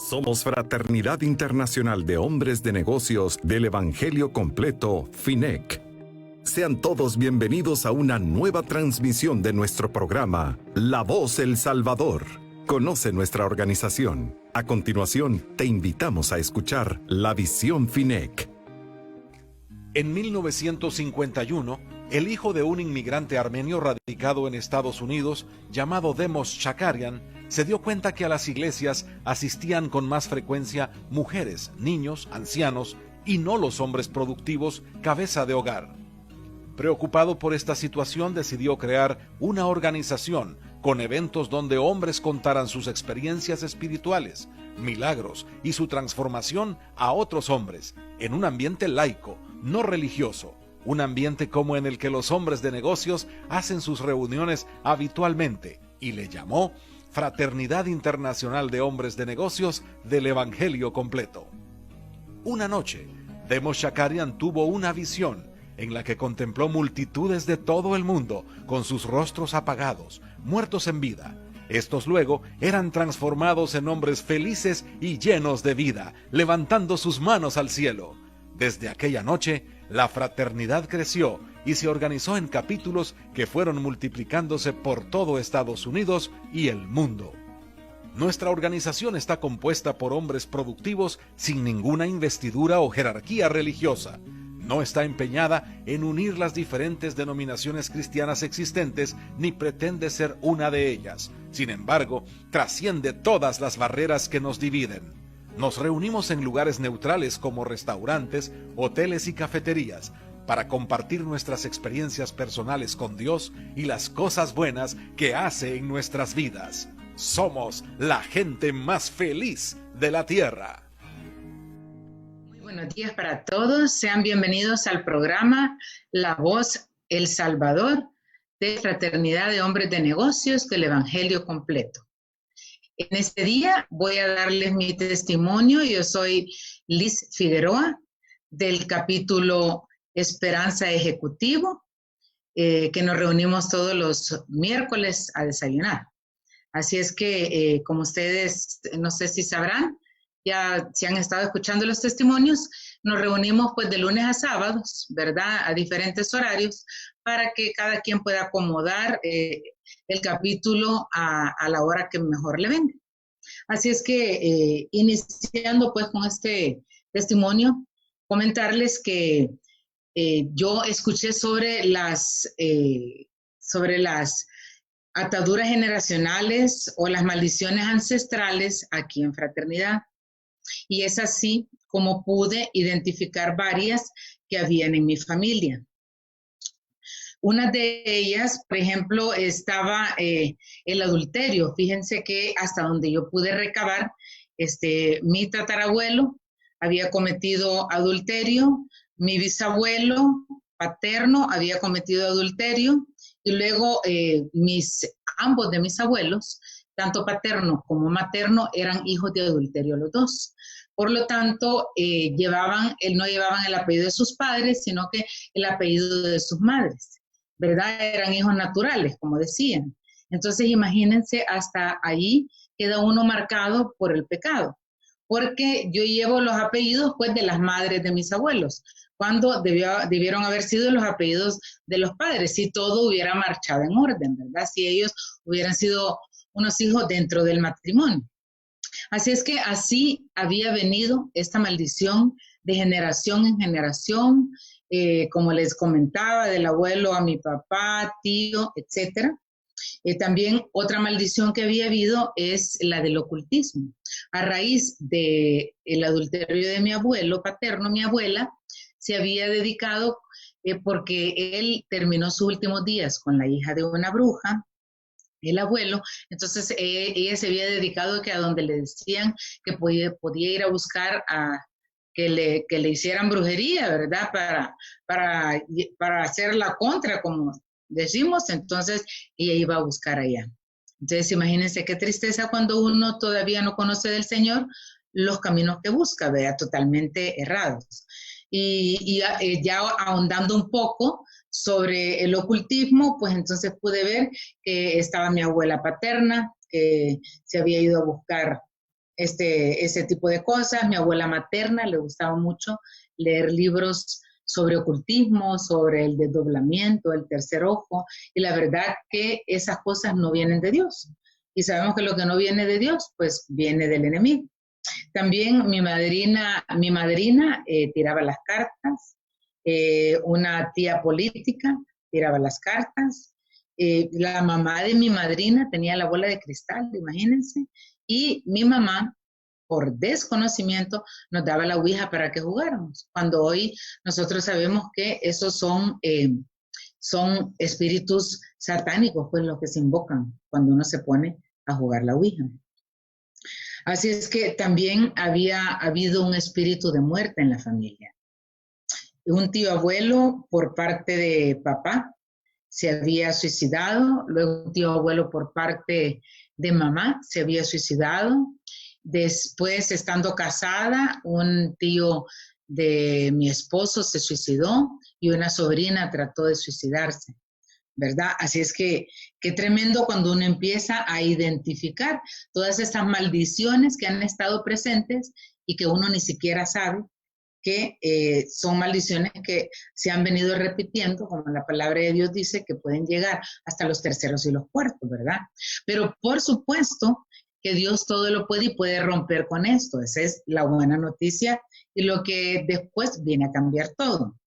Somos Fraternidad Internacional de Hombres de Negocios del Evangelio Completo, FINEC. Sean todos bienvenidos a una nueva transmisión de nuestro programa, La Voz El Salvador. Conoce nuestra organización. A continuación, te invitamos a escuchar La Visión FINEC. En 1951, el hijo de un inmigrante armenio radicado en Estados Unidos, llamado Demos Shakarian, se dio cuenta que a las iglesias asistían con más frecuencia mujeres, niños, ancianos y no los hombres productivos, cabeza de hogar. Preocupado por esta situación, decidió crear una organización con eventos donde hombres contaran sus experiencias espirituales, milagros y su transformación a otros hombres, en un ambiente laico, no religioso, un ambiente como en el que los hombres de negocios hacen sus reuniones habitualmente, y le llamó Fraternidad Internacional de Hombres de Negocios del Evangelio Completo. Una noche, Demos Shakarian tuvo una visión en la que contempló multitudes de todo el mundo con sus rostros apagados, muertos en vida. Estos luego eran transformados en hombres felices y llenos de vida, levantando sus manos al cielo. Desde aquella noche, la fraternidad creció y se organizó en capítulos que fueron multiplicándose por todo Estados Unidos y el mundo. Nuestra organización está compuesta por hombres productivos sin ninguna investidura o jerarquía religiosa. No está empeñada en unir las diferentes denominaciones cristianas existentes, ni pretende ser una de ellas. Sin embargo, trasciende todas las barreras que nos dividen. Nos reunimos en lugares neutrales como restaurantes, hoteles y cafeterías para compartir nuestras experiencias personales con Dios y las cosas buenas que hace en nuestras vidas. Somos la gente más feliz de la tierra. Muy buenos días para todos. Sean bienvenidos al programa La Voz El Salvador de Fraternidad de Hombres de Negocios del Evangelio Completo. En este día voy a darles mi testimonio. Yo soy Liz Figueroa, del capítulo Esperanza Ejecutivo, que nos reunimos todos los miércoles a desayunar. Así es que, como ustedes, no sé si sabrán, ya si han estado escuchando los testimonios, nos reunimos pues de lunes a sábados, ¿verdad? A diferentes horarios, para que cada quien pueda acomodar el capítulo a la hora que mejor le venga. Así es que, iniciando pues con este testimonio, comentarles que yo escuché sobre las ataduras generacionales o las maldiciones ancestrales aquí en Fraternidad. Y es así como pude identificar varias que habían en mi familia. Una de ellas, por ejemplo, estaba el adulterio. Fíjense que hasta donde yo pude recabar, mi tatarabuelo había cometido adulterio, mi bisabuelo paterno había cometido adulterio, y luego ambos de mis abuelos, tanto paterno como materno, eran hijos de adulterio los dos. Por lo tanto, no llevaban el apellido de sus padres, sino que el apellido de sus madres, ¿verdad? Eran hijos naturales, como decían. Entonces, imagínense, hasta ahí queda uno marcado por el pecado, porque yo llevo los apellidos, pues, de las madres de mis abuelos, cuando debieron haber sido los apellidos de los padres, si todo hubiera marchado en orden, ¿verdad? Si ellos hubieran sido unos hijos dentro del matrimonio. Así es que así había venido esta maldición de generación en generación, como les comentaba, del abuelo a mi papá, tío, etc. También otra maldición que había habido es la del ocultismo. A raíz del adulterio de mi abuelo paterno, mi abuela se había dedicado, porque él terminó sus últimos días con la hija de una bruja, el abuelo. Entonces ella se había dedicado a donde le decían que podía ir a buscar que le hicieran brujería, ¿verdad? Para hacer la contra, como decimos. Entonces ella iba a buscar allá. Entonces imagínense qué tristeza cuando uno todavía no conoce del Señor los caminos que busca, ¿verdad? Totalmente errados. Y ya ahondando un poco sobre el ocultismo, pues entonces pude ver que estaba mi abuela paterna, que se había ido a buscar ese tipo de cosas. Mi abuela materna le gustaba mucho leer libros sobre ocultismo, sobre el desdoblamiento, el tercer ojo, y la verdad que esas cosas no vienen de Dios. Y sabemos que lo que no viene de Dios, pues viene del enemigo. También mi madrina tiraba las cartas, una tía política tiraba las cartas, la mamá de mi madrina tenía la bola de cristal, imagínense, y mi mamá, por desconocimiento, nos daba la ouija para que jugáramos, cuando hoy nosotros sabemos que esos son espíritus satánicos, pues los que se invocan cuando uno se pone a jugar la ouija. Así es que también había habido un espíritu de muerte en la familia. Un tío abuelo por parte de papá se había suicidado, luego un tío abuelo por parte de mamá se había suicidado. Después, estando casada, un tío de mi esposo se suicidó y una sobrina trató de suicidarse, ¿verdad? Así es que qué tremendo cuando uno empieza a identificar todas estas maldiciones que han estado presentes y que uno ni siquiera sabe que son maldiciones que se han venido repitiendo, como la palabra de Dios dice, que pueden llegar hasta los terceros y los cuartos, ¿verdad? Pero por supuesto que Dios todo lo puede y puede romper con esto. Esa es la buena noticia y lo que después viene a cambiar todo.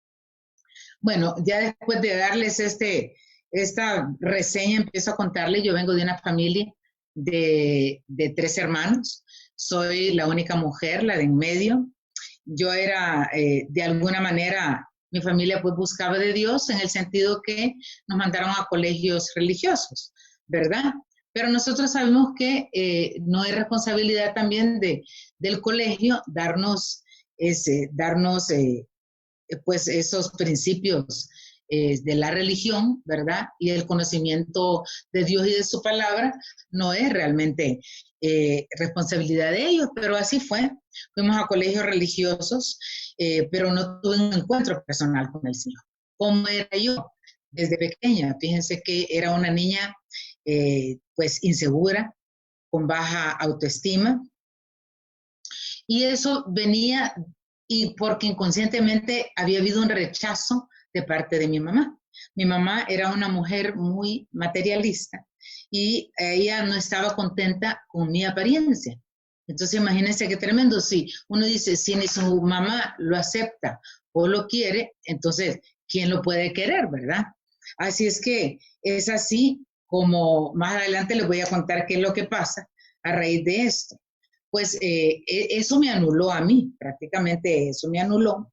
Bueno, ya después de darles esta reseña, empiezo a contarles, yo vengo de una familia de 3 hermanos, soy la única mujer, la de en medio. Yo era, de alguna manera, mi familia pues buscaba de Dios en el sentido que nos mandaron a colegios religiosos, ¿verdad? Pero nosotros sabemos que no es responsabilidad también del colegio darnos pues esos principios de la religión, ¿verdad? Y el conocimiento de Dios y de su palabra no es realmente responsabilidad de ellos, pero así fue. Fuimos a colegios religiosos, pero no tuve un encuentro personal con el Señor. ¿Cómo era yo desde pequeña? Fíjense que era una niña pues insegura, con baja autoestima, y eso venía y porque inconscientemente había habido un rechazo de parte de mi mamá. Mi mamá era una mujer muy materialista y ella no estaba contenta con mi apariencia. Entonces imagínense qué tremendo, si uno dice, si ni su mamá lo acepta o lo quiere, entonces, ¿quién lo puede querer, verdad? Así es que es así como más adelante les voy a contar qué es lo que pasa a raíz de esto. Pues eso me anuló a mí, prácticamente eso me anuló.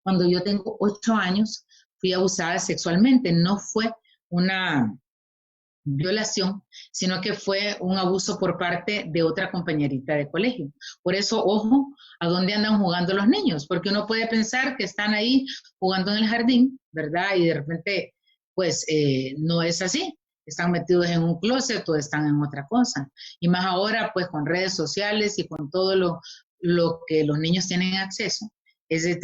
Cuando yo tengo 8 años, fui abusada sexualmente. No fue una violación, sino que fue un abuso por parte de otra compañerita de colegio. Por eso, ojo, a dónde andan jugando los niños, porque uno puede pensar que están ahí jugando en el jardín, ¿verdad? Y de repente, pues, no es así. Están metidos en un closet o están en otra cosa. Y más ahora, pues, con redes sociales y con todo lo que los niños tienen acceso, es de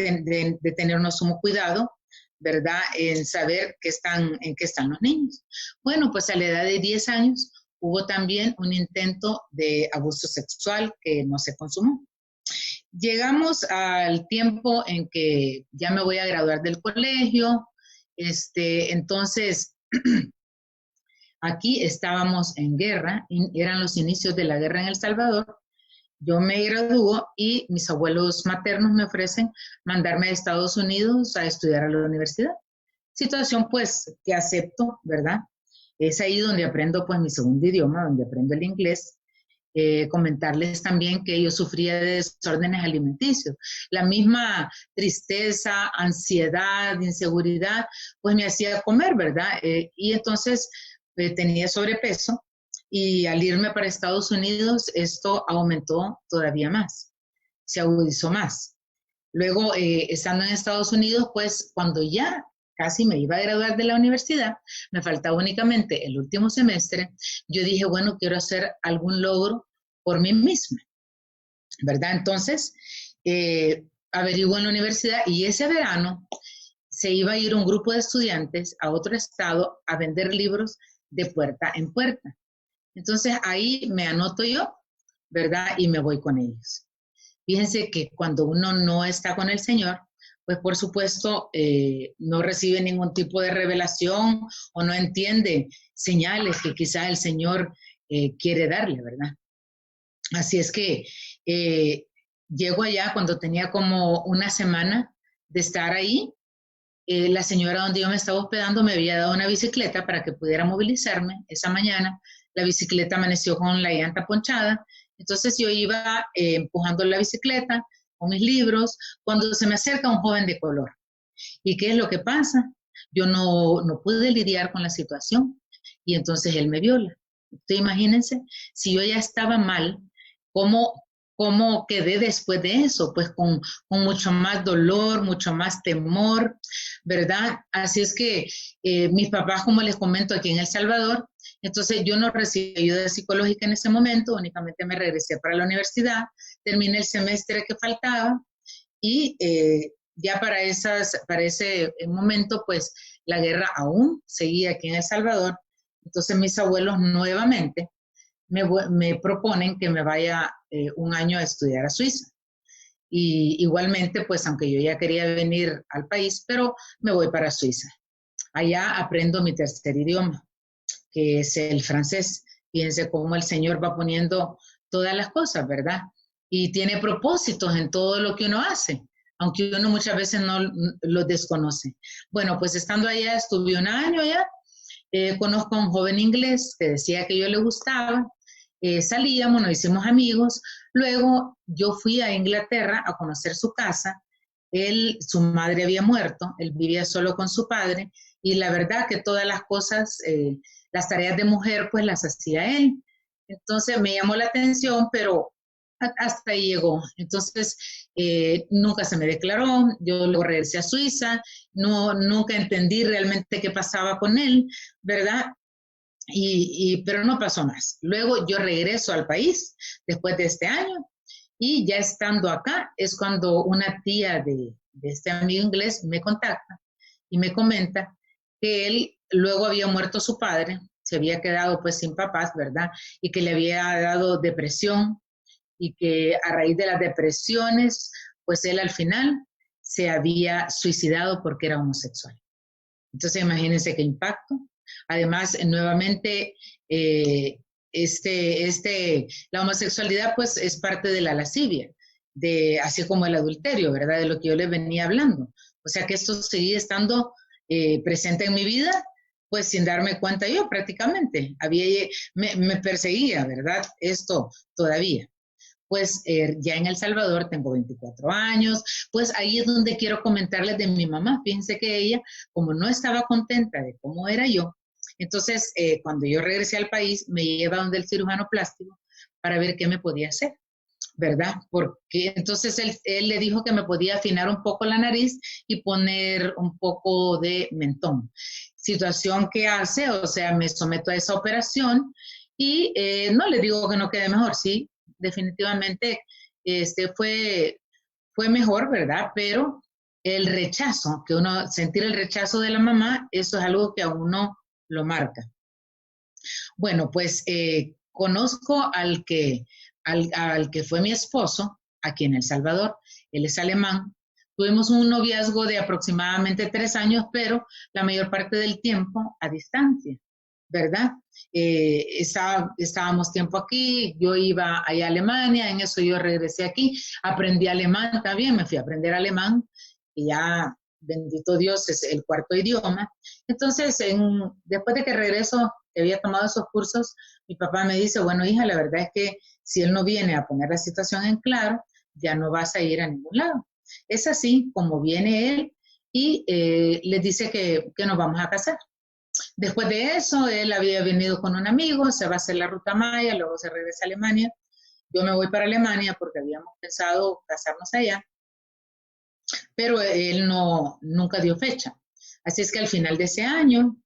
tener un sumo cuidado, ¿verdad? En saber en qué están los niños. Bueno, pues a la edad de 10 años hubo también un intento de abuso sexual que no se consumó. Llegamos al tiempo en que ya me voy a graduar del colegio, entonces aquí estábamos en guerra, eran los inicios de la guerra en El Salvador. Yo me gradúo y mis abuelos maternos me ofrecen mandarme a Estados Unidos a estudiar a la universidad. Situación pues que acepto, ¿verdad? Es ahí donde aprendo pues mi segundo idioma, donde aprendo el inglés. Comentarles también que yo sufría de desórdenes alimenticios. La misma tristeza, ansiedad, inseguridad, pues me hacía comer, ¿verdad? Y entonces tenía sobrepeso. Y al irme para Estados Unidos, esto aumentó todavía más, se agudizó más. Luego, estando en Estados Unidos, pues cuando ya casi me iba a graduar de la universidad, me faltaba únicamente el último semestre, yo dije, bueno, quiero hacer algún logro por mí misma, ¿verdad? Entonces, averiguo en la universidad y ese verano se iba a ir un grupo de estudiantes a otro estado a vender libros de puerta en puerta. Entonces ahí me anoto yo ¿verdad? Y me voy con ellos. Fíjense que cuando uno no está con el Señor, pues por supuesto no recibe ningún tipo de revelación o no entiende señales que quizás el Señor quiere darle, ¿verdad? Así es que llego allá cuando tenía como una semana de estar ahí. La señora donde yo me estaba hospedando me había dado una bicicleta para que pudiera movilizarme esa mañana. La bicicleta amaneció con la llanta ponchada, entonces yo iba empujando la bicicleta con mis libros cuando se me acerca un joven de color. ¿Y qué es lo que pasa? Yo no pude lidiar con la situación y entonces él me viola. Ustedes imagínense, si yo ya estaba mal, ¿cómo, cómo quedé después de eso? Pues con mucho más dolor, mucho más temor, ¿verdad? Así es que mis papás, como les comento, aquí en El Salvador, entonces yo no recibí ayuda psicológica en ese momento, únicamente me regresé para la universidad, terminé el semestre que faltaba y ya para ese momento, pues la guerra aún seguía aquí en El Salvador. Entonces mis abuelos nuevamente me proponen que me vaya un año a estudiar a Suiza. Y igualmente, pues aunque yo ya quería venir al país, pero me voy para Suiza. Allá aprendo mi tercer idioma, que es el francés. Fíjense cómo el Señor va poniendo todas las cosas, ¿verdad? Y tiene propósitos en todo lo que uno hace, aunque uno muchas veces no lo desconoce. Bueno, pues estando allá, estuve un año allá, conozco a un joven inglés que decía que yo le gustaba, salíamos, nos hicimos amigos, luego yo fui a Inglaterra a conocer su casa, su madre había muerto, él vivía solo con su padre, y la verdad que todas las cosas, las tareas de mujer, pues las hacía él. Entonces me llamó la atención, pero hasta ahí llegó. Entonces nunca se me declaró, yo luego regresé a Suiza, nunca entendí realmente qué pasaba con él, ¿verdad? Pero no pasó más. Luego yo regreso al país después de este año y ya estando acá es cuando una tía de este amigo inglés me contacta y me comenta que él luego había muerto su padre, se había quedado pues sin papás, ¿verdad? Y que le había dado depresión y que a raíz de las depresiones, pues él al final se había suicidado porque era homosexual. Entonces imagínense qué impacto. Además, nuevamente, la homosexualidad pues es parte de la lascivia, así como el adulterio, ¿verdad? De lo que yo les venía hablando. O sea que esto seguía estando presente en mi vida, pues sin darme cuenta yo prácticamente. Me perseguía, ¿verdad? Esto todavía. Pues ya en El Salvador tengo 24 años, pues ahí es donde quiero comentarles de mi mamá. Fíjense que ella, como no estaba contenta de cómo era yo, entonces cuando yo regresé al país, me lleva donde el cirujano plástico para ver qué me podía hacer, ¿verdad? Porque entonces él le dijo que me podía afinar un poco la nariz y poner un poco de mentón. Situación que hace, o sea, me someto a esa operación y no le digo que no quede mejor, sí, definitivamente fue mejor, ¿verdad? Pero el rechazo, sentir el rechazo de la mamá, eso es algo que a uno lo marca. Bueno, pues conozco al que fue mi esposo aquí en El Salvador, él es alemán. Tuvimos un noviazgo de aproximadamente 3 años, pero la mayor parte del tiempo a distancia, ¿verdad? Estábamos tiempo aquí, yo iba allá a Alemania, en eso yo regresé aquí, aprendí alemán también, me fui a aprender alemán, y ya, bendito Dios, es el cuarto idioma. Entonces, después de que regreso, que había tomado esos cursos, mi papá me dice, bueno, hija, la verdad es que si él no viene a poner la situación en claro, ya no vas a ir a ningún lado. Es así como viene él y les dice que nos vamos a casar. Después de eso, él había venido con un amigo, se va a hacer la ruta maya, luego se regresa a Alemania. Yo me voy para Alemania porque habíamos pensado casarnos allá, pero él nunca dio fecha. Así es que al final de ese año,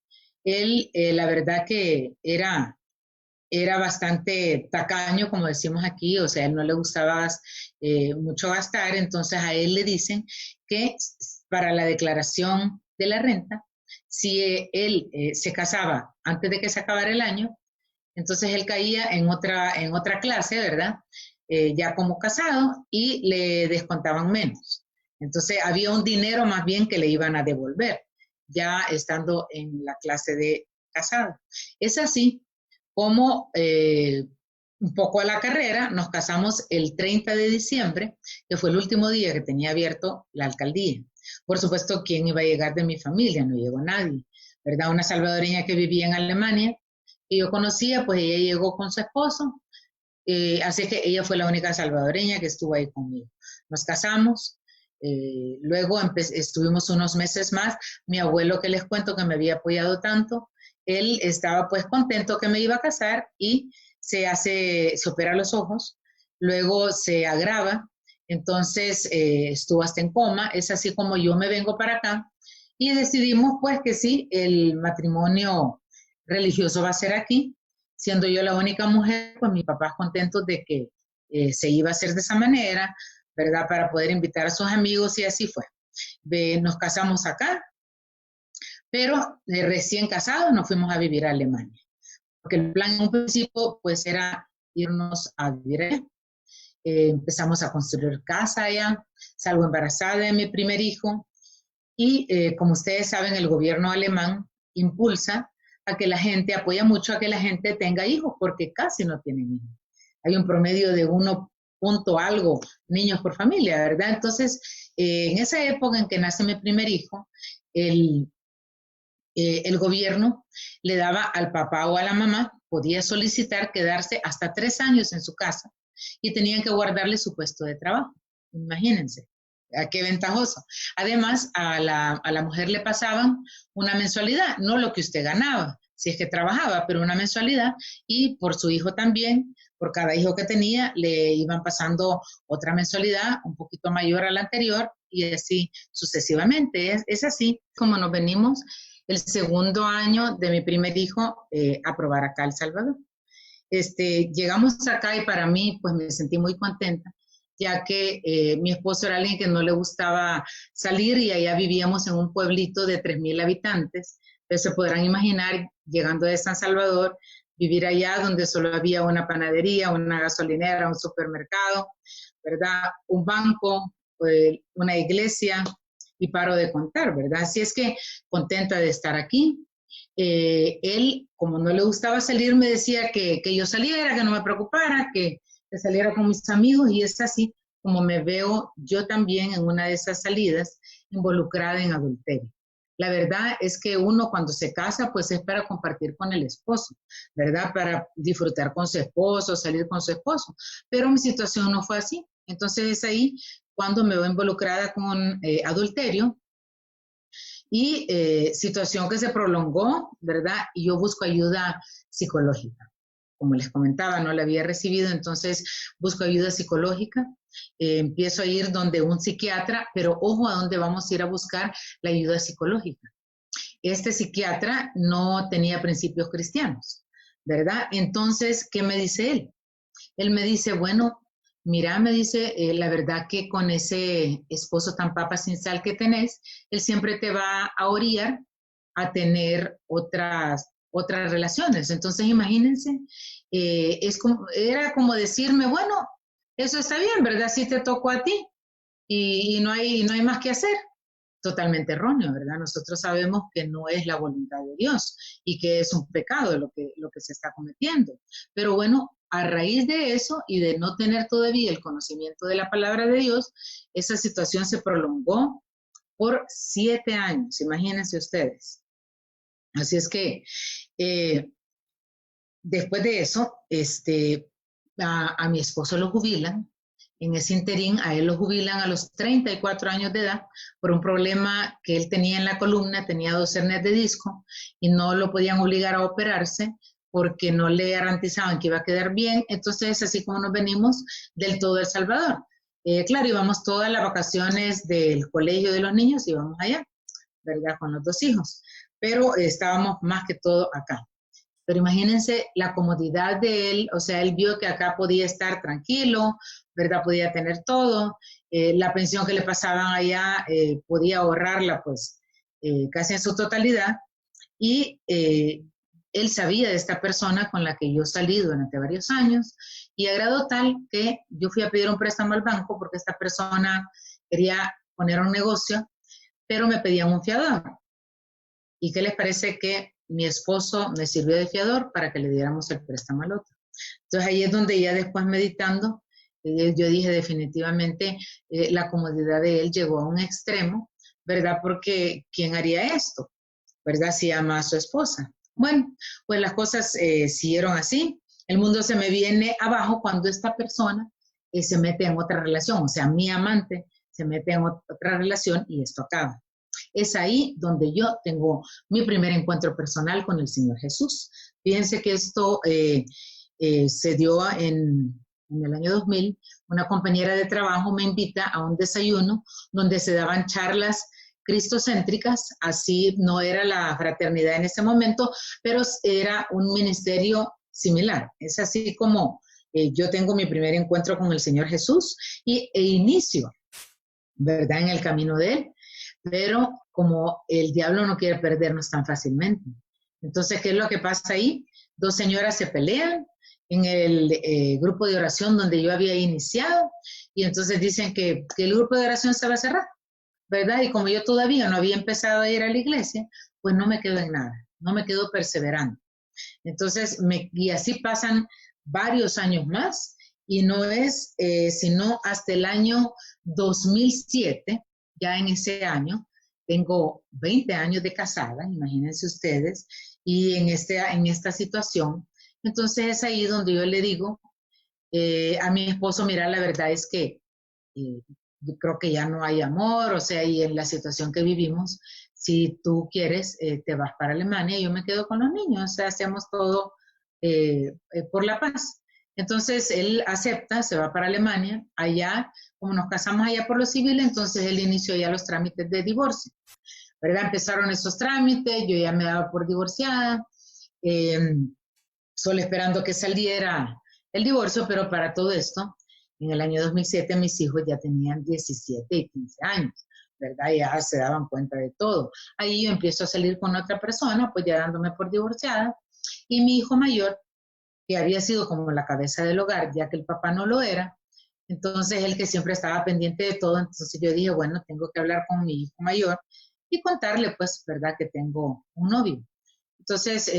él, la verdad que era bastante tacaño, como decimos aquí, o sea, a él no le gustaba mucho gastar, entonces a él le dicen que para la declaración de la renta, si él se casaba antes de que se acabara el año, Entonces él caía en otra clase, ¿verdad? Ya como casado y le descontaban menos. Entonces había un dinero más bien que le iban a devolver, ya estando en la clase de casado. Es así como un poco a la carrera nos casamos el 30 de diciembre, que fue el último día que tenía abierto la alcaldía. Por supuesto, ¿quién iba a llegar de mi familia? No llegó nadie, ¿verdad? Una salvadoreña que vivía en Alemania, que yo conocía, pues ella llegó con su esposo, así que ella fue la única salvadoreña que estuvo ahí conmigo. Nos casamos, luego estuvimos unos meses más. Mi abuelo, que les cuento que me había apoyado tanto, él estaba pues contento que me iba a casar y se opera los ojos, luego se agrava, entonces estuvo hasta en coma. Es así como yo me vengo para acá y decidimos pues que sí, el matrimonio religioso va a ser aquí. Siendo yo la única mujer, pues mis papás contentos de que se iba a hacer de esa manera, ¿verdad? Para poder invitar a sus amigos y así fue. Nos casamos acá, pero recién casados nos fuimos a vivir a Alemania. Porque el plan en un principio pues era irnos a vivir allá. Empezamos a construir casa allá, salgo embarazada de mi primer hijo y como ustedes saben, el gobierno alemán impulsa a que la gente, apoya mucho a que la gente tenga hijos, porque casi no tienen hijos. Hay un promedio de 1 punto algo niños por familia, ¿verdad? Entonces, en esa época en que nace mi primer hijo, el gobierno le daba al papá o a la mamá, podía solicitar quedarse hasta 3 años en su casa y tenían que guardarle su puesto de trabajo. Imagínense. Qué ventajoso. Además, a la mujer le pasaban una mensualidad, no lo que usted ganaba, si es que trabajaba, pero una mensualidad, y por su hijo también, por cada hijo que tenía, le iban pasando otra mensualidad un poquito mayor a la anterior, y así sucesivamente. Es así como nos venimos el segundo año de mi primer hijo a probar acá a El Salvador. Llegamos acá y para mí, pues me sentí muy contenta, ya que mi esposo era alguien que no le gustaba salir y allá vivíamos en un pueblito de 3,000 habitantes. Entonces se podrán imaginar, llegando de San Salvador, vivir allá donde solo había una panadería, una gasolinera, un supermercado, ¿verdad? Un banco, una iglesia y paro de contar, ¿verdad? Así es que contenta de estar aquí. Él, como no le gustaba salir, me decía que yo saliera, que no me preocupara, que saliera con mis amigos, y es así como me veo yo también en una de esas salidas involucrada en adulterio. La verdad es que uno cuando se casa pues es para compartir con el esposo, ¿verdad? Para disfrutar con su esposo, salir con su esposo, pero mi situación no fue así. Entonces es ahí cuando me veo involucrada con adulterio y situación que se prolongó, ¿verdad? Y yo busco ayuda psicológica. Como les comentaba, no la había recibido, entonces busco ayuda psicológica, empiezo a ir donde un psiquiatra, pero ojo a dónde vamos a ir a buscar la ayuda psicológica. Este psiquiatra no tenía principios cristianos, ¿verdad? Entonces, ¿qué me dice él? Él me dice, bueno, mira, me dice, la verdad que con ese esposo tan papa sin sal que tenés, él siempre te va a orillar a tener otras relaciones. Entonces, imagínense, era como decirme, bueno, eso está bien, ¿verdad? Sí te tocó a ti y no hay más que hacer. Totalmente erróneo, ¿verdad? Nosotros sabemos que no es la voluntad de Dios y que es un pecado lo que se está cometiendo. Pero bueno, a raíz de eso y de no tener todavía el conocimiento de la palabra de Dios, esa situación se prolongó por 7 años, imagínense ustedes. Así es que después de eso, a mi esposo lo jubilan. En ese interín, a él lo jubilan a los 34 años de edad por un problema que él tenía en la columna, tenía 2 hernias de disco y no lo podían obligar a operarse porque no le garantizaban que iba a quedar bien. Entonces, así como nos venimos del todo El Salvador. Claro, íbamos todas las vacaciones del colegio de los niños, íbamos allá, ¿verdad? Con los 2 hijos, pero estábamos más que todo acá. Pero imagínense la comodidad de él, o sea, él vio que acá podía estar tranquilo, ¿verdad? Podía tener todo, la pensión que le pasaban allá podía ahorrarla pues casi en su totalidad y él sabía de esta persona con la que yo salí durante varios años y a grado tal que yo fui a pedir un préstamo al banco porque esta persona quería poner un negocio, pero me pedían un fiador. ¿Y qué les parece que mi esposo me sirvió de fiador para que le diéramos el préstamo al otro? Entonces ahí es donde ya después meditando, yo dije definitivamente la comodidad de él llegó a un extremo, ¿verdad? Porque ¿quién haría esto? ¿Verdad? Si ama a su esposa. Bueno, pues las cosas siguieron así. El mundo se me viene abajo cuando esta persona se mete en otra relación, o sea, mi amante se mete en otra relación y esto acaba. Es ahí donde yo tengo mi primer encuentro personal con el Señor Jesús. Fíjense que esto se dio en el año 2000. Una compañera de trabajo me invita a un desayuno donde se daban charlas cristocéntricas, así no era la fraternidad en ese momento, pero era un ministerio similar. Es así como yo tengo mi primer encuentro con el Señor Jesús e inicio, ¿verdad?, en el camino de Él. Pero como el diablo no quiere perdernos tan fácilmente. Entonces, ¿qué es lo que pasa ahí? Dos señoras se pelean en el grupo de oración donde yo había iniciado y entonces dicen que el grupo de oración se va a cerrar, ¿verdad? Y como yo todavía no había empezado a ir a la iglesia, pues no me quedo en nada, no me quedo perseverando. Entonces, y así pasan varios años más y no es sino hasta el año 2007, ya en ese año, tengo 20 años de casada, imagínense ustedes, y en esta situación, entonces es ahí donde yo le digo a mi esposo, mira, la verdad es que yo creo que ya no hay amor, o sea, y en la situación que vivimos, si tú quieres, te vas para Alemania y yo me quedo con los niños, o sea, hacemos todo por la paz. Entonces él acepta, se va para Alemania, allá, como nos casamos allá por lo civil, entonces él inició ya los trámites de divorcio, ¿verdad? Empezaron esos trámites, yo ya me daba por divorciada, solo esperando que saliera el divorcio, pero para todo esto, en el año 2007 mis hijos ya tenían 17 y 15 años, ¿verdad? Ya se daban cuenta de todo. Ahí yo empiezo a salir con otra persona, pues ya dándome por divorciada, y mi hijo mayor, que había sido como la cabeza del hogar, ya que el papá no lo era, entonces él que siempre estaba pendiente de todo, entonces yo dije, bueno, tengo que hablar con mi hijo mayor y contarle, pues, ¿verdad?, que tengo un novio. Entonces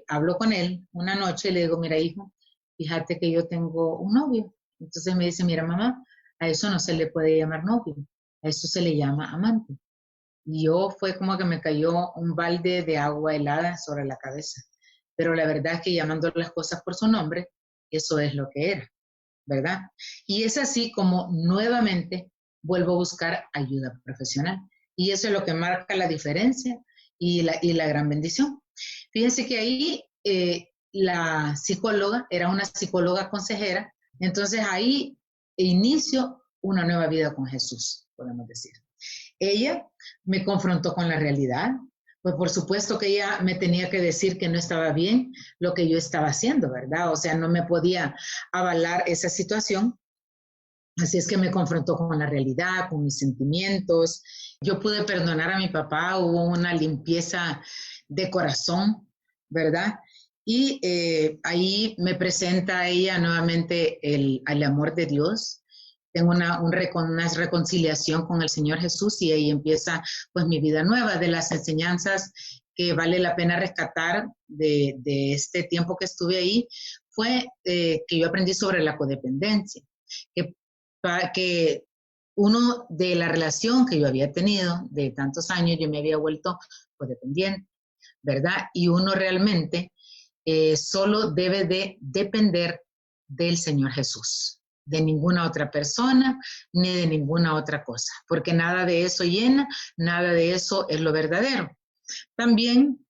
hablo con él una noche y le digo, mira, hijo, fíjate que yo tengo un novio. Entonces me dice, mira, mamá, a eso no se le puede llamar novio, a eso se le llama amante. Y yo fue como que me cayó un balde de agua helada sobre la cabeza. Pero la verdad es que llamando las cosas por su nombre, eso es lo que era, ¿verdad? Y es así como nuevamente vuelvo a buscar ayuda profesional. Y eso es lo que marca la diferencia y la gran bendición. Fíjense que ahí la psicóloga era una psicóloga consejera, entonces ahí inicio una nueva vida con Jesús, podemos decir. Ella me confrontó con la realidad, pues por supuesto que ella me tenía que decir que no estaba bien lo que yo estaba haciendo, ¿verdad? O sea, no me podía avalar esa situación. Así es que me confrontó con la realidad, con mis sentimientos. Yo pude perdonar a mi papá, hubo una limpieza de corazón, ¿verdad? Y ahí me presenta a ella nuevamente el amor de Dios. Tengo una reconciliación con el Señor Jesús y ahí empieza pues mi vida nueva. De las enseñanzas que vale la pena rescatar de este tiempo que estuve ahí fue que yo aprendí sobre la codependencia, que uno de la relación que yo había tenido de tantos años, yo me había vuelto codependiente, ¿verdad? Y uno realmente solo debe de depender del Señor Jesús, de ninguna otra persona, ni de ninguna otra cosa, porque nada de eso llena, nada de eso es lo verdadero. También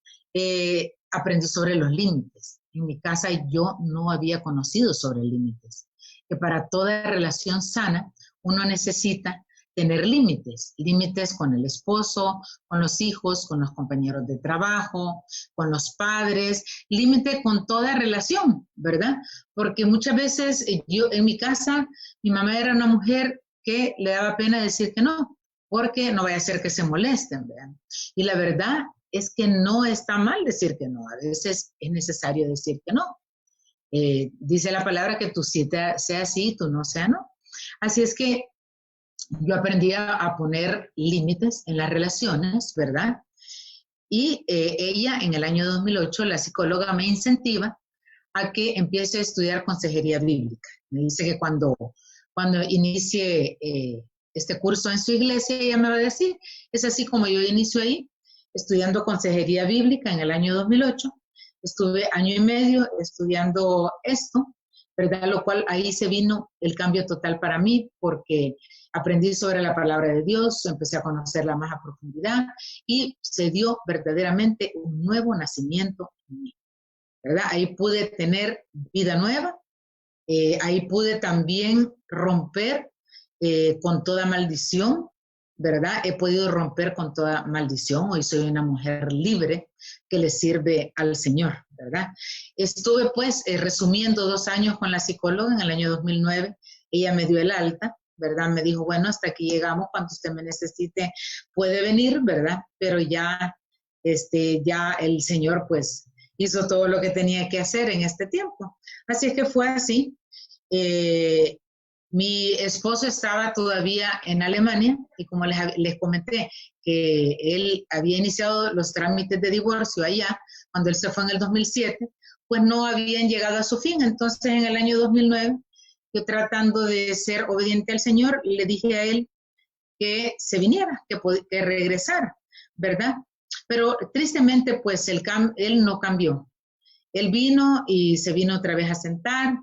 aprendí sobre los límites. En mi casa yo no había conocido sobre límites, que para toda relación sana uno necesita tener límites, límites con el esposo, con los hijos, con los compañeros de trabajo, con los padres, límite con toda relación, ¿verdad? Porque muchas veces yo en mi casa, mi mamá era una mujer que le daba pena decir que no, porque no vaya a ser que se molesten, ¿verdad? Y la verdad es que no está mal decir que no, a veces es necesario decir que no. Dice la palabra que tu sí sea sí, tu no sea no. Así es que yo aprendí a poner límites en las relaciones, ¿verdad? Y ella en el año 2008, la psicóloga me incentiva a que empiece a estudiar consejería bíblica. Me dice que cuando inicie este curso en su iglesia, ella me va a decir, es así como yo inicio ahí, estudiando consejería bíblica en el año 2008. Estuve año y medio estudiando esto, ¿verdad? Lo cual ahí se vino el cambio total para mí, porque aprendí sobre la palabra de Dios, empecé a conocerla más a profundidad y se dio verdaderamente un nuevo nacimiento en mí, ¿verdad? Ahí pude tener vida nueva, ahí pude también romper con toda maldición, ¿verdad? He podido romper con toda maldición. Hoy soy una mujer libre que le sirve al Señor, ¿verdad? Estuve pues resumiendo 2 años con la psicóloga en el año 2009. Ella me dio el alta, ¿verdad? Me dijo, bueno, hasta aquí llegamos, cuando usted me necesite puede venir, ¿verdad? Pero ya el Señor pues hizo todo lo que tenía que hacer en este tiempo. Así es que fue así. Mi esposo estaba todavía en Alemania y como les comenté que él había iniciado los trámites de divorcio allá, cuando él se fue en el 2007, pues no habían llegado a su fin. Entonces en el año 2009, yo tratando de ser obediente al Señor, le dije a él que se viniera, que regresara, ¿verdad? Pero tristemente pues él no cambió. Él vino y se vino otra vez a sentar.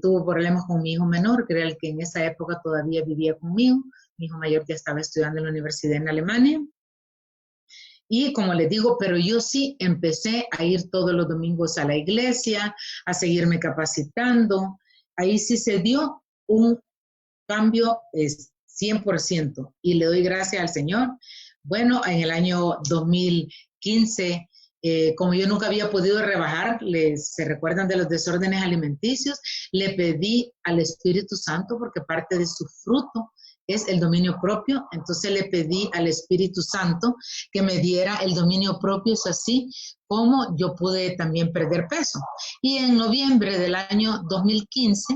Tuvo problemas con mi hijo menor, que era el que en esa época todavía vivía conmigo. Mi hijo mayor ya estaba estudiando en la universidad en Alemania. Y como les digo, pero yo sí empecé a ir todos los domingos a la iglesia, a seguirme capacitando. Ahí sí se dio un cambio 100% y le doy gracias al Señor. Bueno, en el año 2015, como yo nunca había podido rebajar, se recuerdan de los desórdenes alimenticios, le pedí al Espíritu Santo, porque parte de su fruto es el dominio propio, entonces le pedí al Espíritu Santo que me diera el dominio propio, es así como yo pude también perder peso. Y en noviembre del año 2015,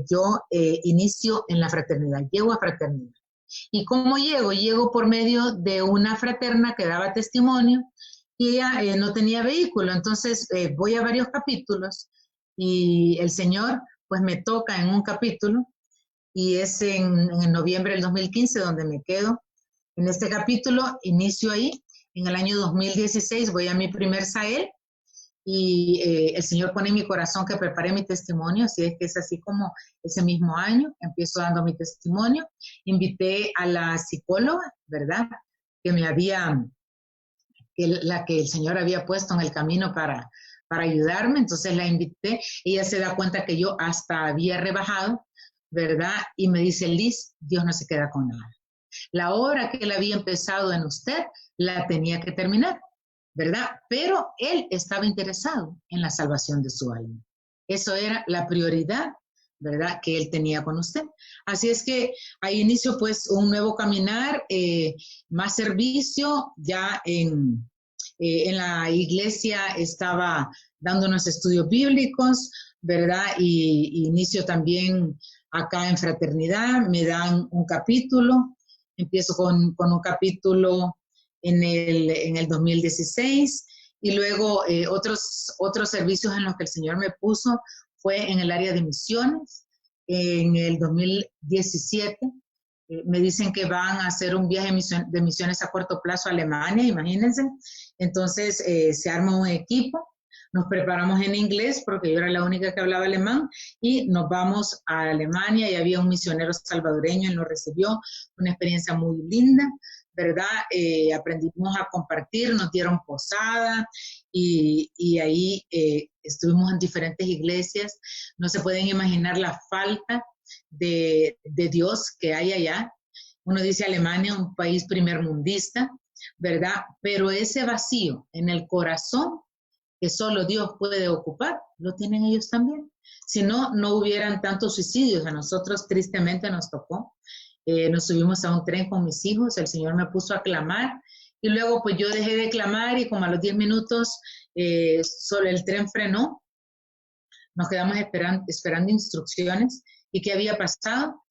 yo inicio en la fraternidad, llego a fraternidad. ¿Y cómo llego? Llego por medio de una fraterna que daba testimonio y ella no tenía vehículo, entonces voy a varios capítulos y el Señor pues me toca en un capítulo y es en noviembre del 2015 donde me quedo. En este capítulo inicio ahí, en el año 2016 voy a mi primer Sahel y el Señor pone en mi corazón que prepare mi testimonio, así es que es así como ese mismo año empiezo dando mi testimonio. Invité a la psicóloga, ¿verdad? La que el Señor había puesto en el camino para ayudarme, entonces la invité. Ella se da cuenta que yo hasta había rebajado, ¿verdad? Y me dice, Liz, Dios no se queda con nada. La obra que él había empezado en usted, la tenía que terminar, ¿verdad? Pero él estaba interesado en la salvación de su alma. Eso era la prioridad, ¿verdad?, que él tenía con usted. Así es que ahí inició pues un nuevo caminar, más servicio. Ya en la iglesia estaba dando unos estudios bíblicos, ¿verdad? Y inicio también acá en fraternidad, me dan un capítulo, empiezo con un capítulo en el 2016 y luego otros servicios en los que el Señor me puso fue en el área de misiones. En el 2017 me dicen que van a hacer un viaje de misiones a corto plazo a Alemania, imagínense. Entonces se arma un equipo, nos preparamos en inglés porque yo era la única que hablaba alemán y nos vamos a Alemania y había un misionero salvadoreño, él nos recibió, una experiencia muy linda, ¿verdad? Aprendimos a compartir, nos dieron posada y ahí estuvimos en diferentes iglesias. No se pueden imaginar la falta de Dios que hay allá. Uno dice Alemania, un país primermundista, ¿verdad? Pero ese vacío en el corazón que solo Dios puede ocupar, lo tienen ellos también. Si no, no hubieran tantos suicidios. A nosotros tristemente nos tocó. Nos subimos a un tren con mis hijos, el Señor me puso a clamar Y luego pues yo dejé de clamar y como a los 10 minutos solo el tren frenó. Nos quedamos esperando instrucciones. ¿Y qué había pasado?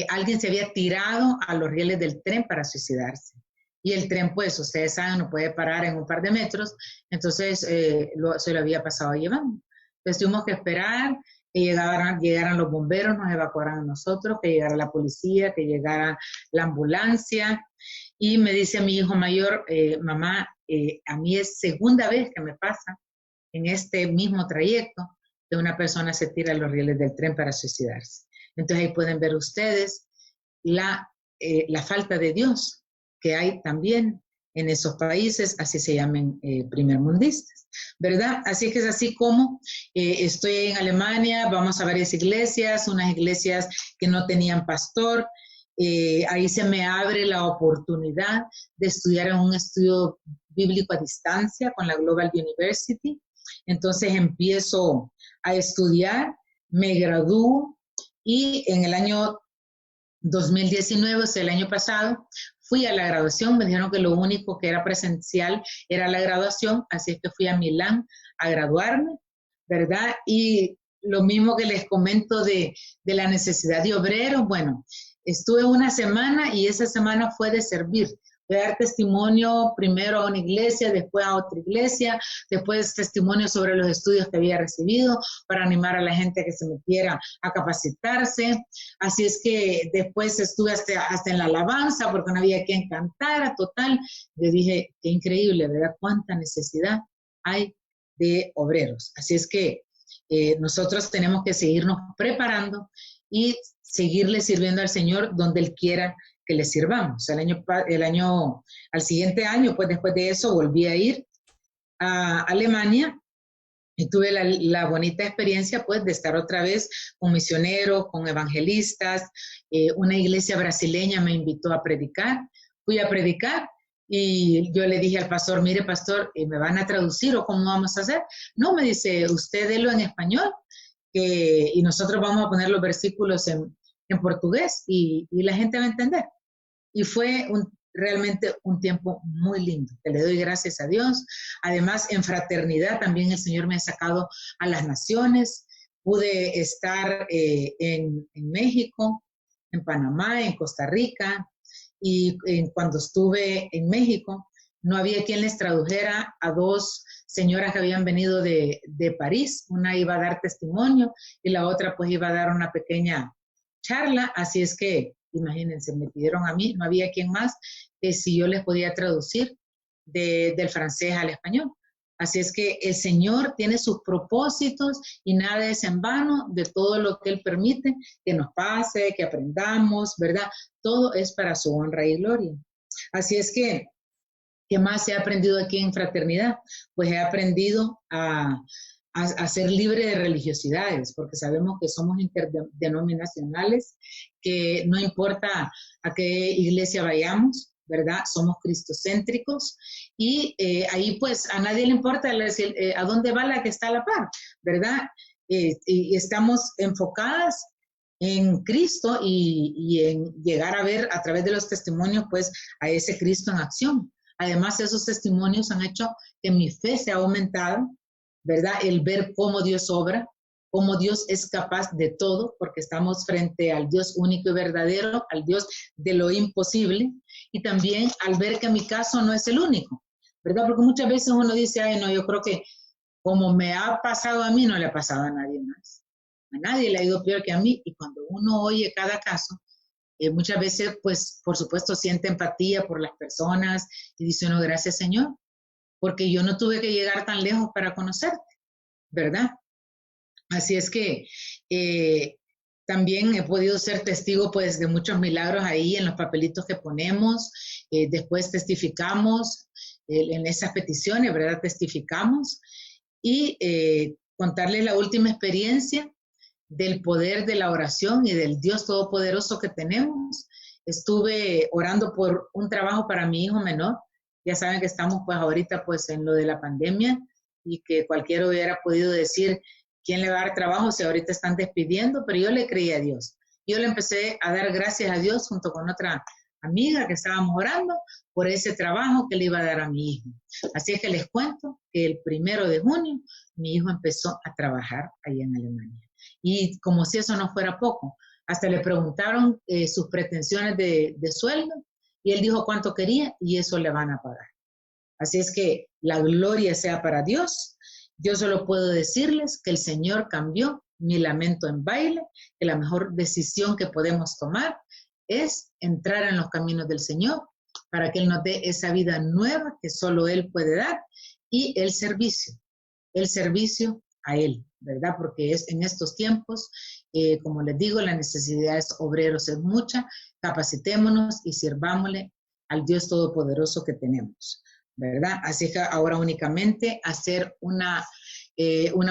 Alguien se había tirado a los rieles del tren para suicidarse. Y el tren, pues, ustedes saben, no puede parar en un par de metros, entonces se lo había pasado llevando. Entonces tuvimos que esperar que llegaran los bomberos, nos evacuaran a nosotros, que llegara la policía, que llegara la ambulancia. Y me dice mi hijo mayor, mamá, a mí es segunda vez que me pasa en este mismo trayecto que una persona se tira a los rieles del tren para suicidarse. Entonces ahí pueden ver ustedes la falta de Dios que hay también en esos países, así se llamen primermundistas, ¿verdad? Así que es así como estoy en Alemania, vamos a varias iglesias, unas iglesias que no tenían pastor, ahí se me abre la oportunidad de estudiar en un estudio bíblico a distancia con la Global University. Entonces empiezo a estudiar, me gradúo y en el año 2019, o sea, el año pasado, fui a la graduación. Me dijeron que lo único que era presencial era la graduación, así es que fui a Milán a graduarme, ¿verdad? Y lo mismo que les comento de la necesidad de obreros, bueno, estuve una semana y esa semana fue de servir, de dar testimonio primero a una iglesia, después a otra iglesia, después testimonio sobre los estudios que había recibido para animar a la gente a que se metiera a capacitarse. Así es que después estuve hasta en la alabanza porque no había quien cantara, total. Yo dije, qué increíble, ¿verdad? Cuánta necesidad hay de obreros. Así es que nosotros tenemos que seguirnos preparando y seguirle sirviendo al Señor donde Él quiera que le sirvamos. Al siguiente año, pues después de eso, volví a ir a Alemania y tuve la bonita experiencia, pues, de estar otra vez con misioneros, con evangelistas. Una iglesia brasileña me invitó a predicar. Fui a predicar y yo le dije al pastor, mire, pastor, ¿me van a traducir o cómo vamos a hacer? No, me dice, usted délo en español y nosotros vamos a poner los versículos en portugués y la gente va a entender. Y fue realmente un tiempo muy lindo, que le doy gracias a Dios. Además, en fraternidad también el Señor me ha sacado a las naciones. Pude estar en México, en Panamá, en Costa Rica, y cuando estuve en México, no había quien les tradujera a dos señoras que habían venido de París. Una iba a dar testimonio y la otra pues iba a dar una pequeña charla, así es que imagínense, me pidieron a mí, no había quien más, si yo les podía traducir del francés al español. Así es que el Señor tiene sus propósitos y nada es en vano de todo lo que Él permite que nos pase, que aprendamos, ¿verdad? Todo es para su honra y gloria. Así es que, ¿qué más he aprendido aquí en Fraternidad? Pues he aprendido a ser libre de religiosidades, porque sabemos que somos interdenominacionales, que no importa a qué iglesia vayamos, ¿verdad? Somos cristocéntricos y ahí pues a nadie le importa a dónde va la que está a la par, ¿verdad? Y estamos enfocadas en Cristo y en llegar a ver a través de los testimonios pues a ese Cristo en acción. Además, esos testimonios han hecho que mi fe se ha aumentado, ¿verdad? El ver cómo Dios obra, cómo Dios es capaz de todo, porque estamos frente al Dios único y verdadero, al Dios de lo imposible, y también al ver que mi caso no es el único, ¿verdad? Porque muchas veces uno dice, ay, no, yo creo que como me ha pasado a mí, no le ha pasado a nadie más. A nadie le ha ido peor que a mí, y cuando uno oye cada caso, muchas veces, pues, por supuesto, siente empatía por las personas y dice uno, gracias, Señor, porque yo no tuve que llegar tan lejos para conocerte, ¿verdad? Así es que también he podido ser testigo pues de muchos milagros ahí en los papelitos que ponemos, después testificamos en esas peticiones, ¿verdad? Testificamos y contarles la última experiencia del poder de la oración y del Dios Todopoderoso que tenemos. Estuve orando por un trabajo para mi hijo menor. Ya saben que estamos pues ahorita pues en lo de la pandemia y que cualquiera hubiera podido decir quién le va a dar trabajo si ahorita están despidiendo, pero yo le creí a Dios. Yo le empecé a dar gracias a Dios junto con otra amiga que estábamos orando por ese trabajo que le iba a dar a mi hijo. Así es que les cuento que el 1 de junio mi hijo empezó a trabajar ahí en Alemania. Y como si eso no fuera poco, hasta le preguntaron sus pretensiones de sueldo y él dijo cuánto quería y eso le van a pagar. Así es que la gloria sea para Dios. Yo solo puedo decirles que el Señor cambió mi lamento en baile, que la mejor decisión que podemos tomar es entrar en los caminos del Señor para que Él nos dé esa vida nueva que solo Él puede dar y el servicio a Él, ¿verdad? Porque es en estos tiempos, como les digo, la necesidad de obreros es mucha. Capacitémonos y sirvámosle al Dios Todopoderoso que tenemos, ¿verdad? Así que ahora únicamente hacer una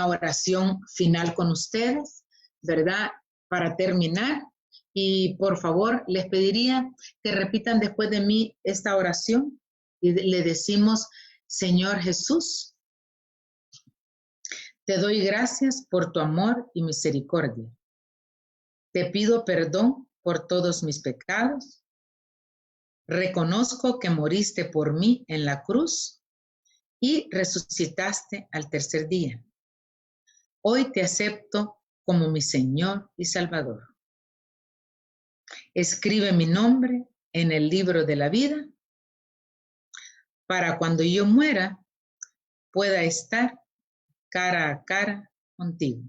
oración final con ustedes, ¿verdad? Para terminar. Y por favor, les pediría que repitan después de mí esta oración y le decimos: Señor Jesús, te doy gracias por tu amor y misericordia. Te pido perdón por todos mis pecados. Reconozco que moriste por mí en la cruz y resucitaste al tercer día. Hoy te acepto como mi Señor y Salvador. Escribe mi nombre en el libro de la vida para cuando yo muera pueda estar cara a cara contigo.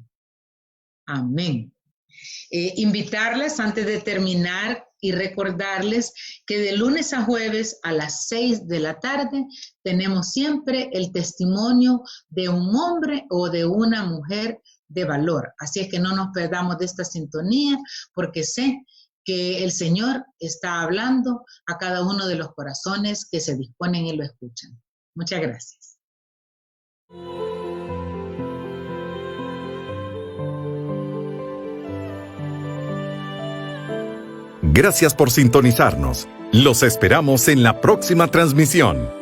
Amén. Invitarles antes de terminar y recordarles que de lunes a jueves a las 6 de la tarde tenemos siempre el testimonio de un hombre o de una mujer de valor. Así es que no nos perdamos de esta sintonía, porque sé que el Señor está hablando a cada uno de los corazones que se disponen y lo escuchan. Muchas gracias. Gracias por sintonizarnos. Los esperamos en la próxima transmisión.